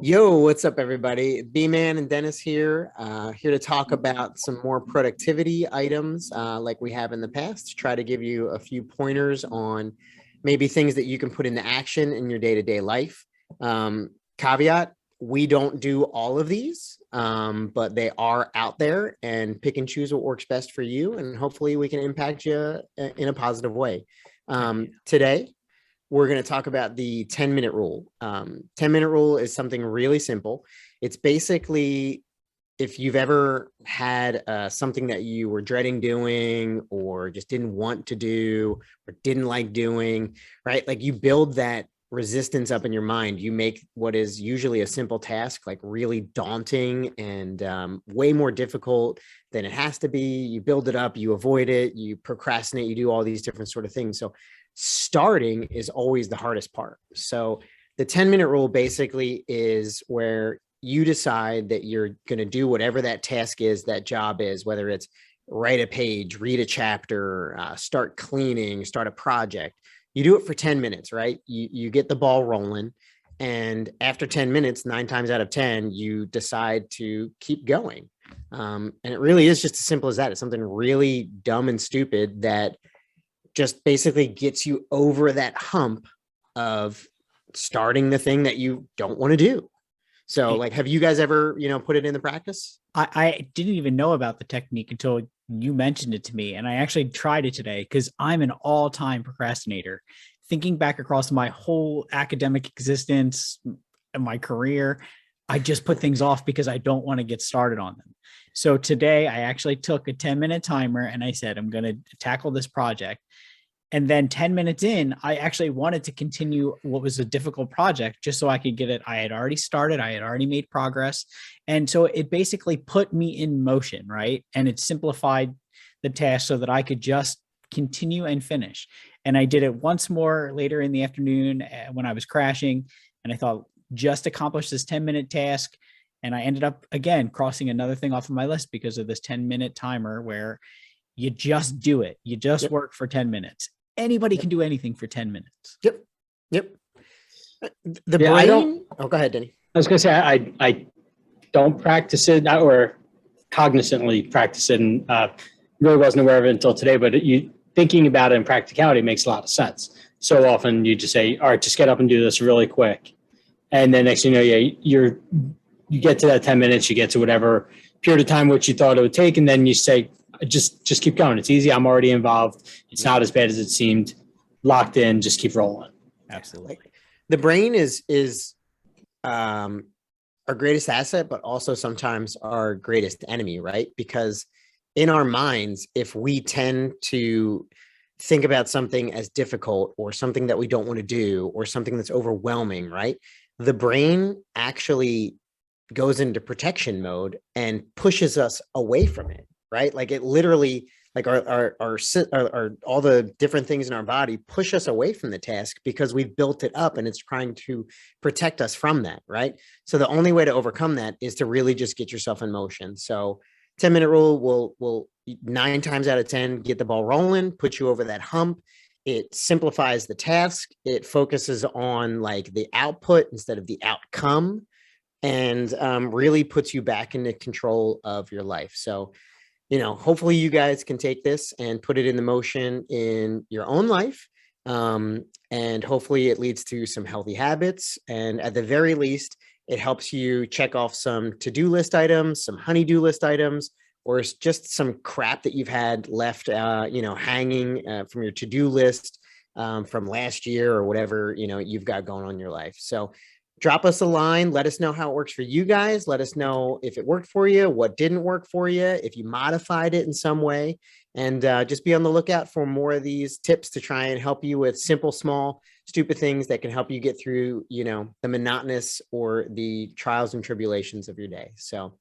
Yo, what's up, everybody? B-Man and Dennis here, here to talk about some more productivity items like we have in the past, to try to give you a few pointers on maybe things that you can put into action in your day-to-day life. Caveat, we don't do all of these, but they are out there, and pick and choose what works best for you, and hopefully we can impact you in a positive way. Today, we're going to talk about the 10-minute rule. 10-minute rule is something really simple. It's basically if you've ever had something that you were dreading doing or just didn't want to do or didn't like doing, right? Like you build that resistance up in your mind. You make what is usually a simple task like really daunting and way more difficult than it has to be. You build it up, you avoid it, you procrastinate, you do all these different sort of things. So starting is always the hardest part. So the 10-minute rule basically is where you decide that you're going to do whatever that task is, that job is, whether it's write a page, read a chapter, start cleaning, start a project. You do it for 10 minutes, right? You get the ball rolling. And after 10 minutes, 9 times out of 10, you decide to keep going. And it really is just as simple as that. It's something really dumb and stupid that just basically gets you over that hump of starting the thing that you don't want to do. So like, have you guys ever, put it into practice? I didn't even know about the technique until you mentioned it to me. And I actually tried it today because I'm an all-time procrastinator. Thinking back across my whole academic existence and my career, I just put things off because I don't want to get started on them. So today I actually took a 10-minute timer and I said, I'm going to tackle this project. And then 10 minutes in, I actually wanted to continue what was a difficult project just so I could get it. I had already started. I had already made progress. And so it basically put me in motion, right? And it simplified the task so that I could just continue and finish. And I did it once more later in the afternoon when I was crashing. And I thought, just accomplish this 10-minute task. And I ended up, again, crossing another thing off of my list because of this 10-minute timer where you just do it. You just work for 10 minutes. Anybody can do anything for 10 minutes. Yep. The brain. I don't. Oh, go ahead, Denny. I was going to say I don't practice it or cognizantly practice it, and really wasn't aware of it until today. But you thinking about it in practicality makes a lot of sense. So often you just say, "All right, just get up and do this really quick," and then next thing you know, you get to that 10 minutes, you get to whatever period of time which you thought it would take, and then you say, just keep going. It's easy. I'm already involved. It's not as bad as it seemed. Locked in. Just keep rolling. Absolutely. The brain is our greatest asset, but also sometimes our greatest enemy, right? Because in our minds, if we tend to think about something as difficult or something that we don't want to do or something that's overwhelming, right? The brain actually goes into protection mode and pushes us away from it. Right? Like it literally, like our all the different things in our body push us away from the task because we've built it up and it's trying to protect us from that. Right? So the only way to overcome that is to really just get yourself in motion. So 10-minute rule will 9 times out of 10 get the ball rolling, put you over that hump. It simplifies the task. It focuses on like the output instead of the outcome, and really puts you back into control of your life. So hopefully you guys can take this and put it into motion in your own life. And hopefully it leads to some healthy habits. And at the very least, it helps you check off some to-do list items, some honey-do list items, or just some crap that you've had left, hanging from your to-do list from last year or whatever, you've got going on in your life. So drop us a line. Let us know how it works for you guys. Let us know if it worked for you, what didn't work for you, if you modified it in some way. And just be on the lookout for more of these tips to try and help you with simple, small, stupid things that can help you get through, the monotonous or the trials and tribulations of your day. So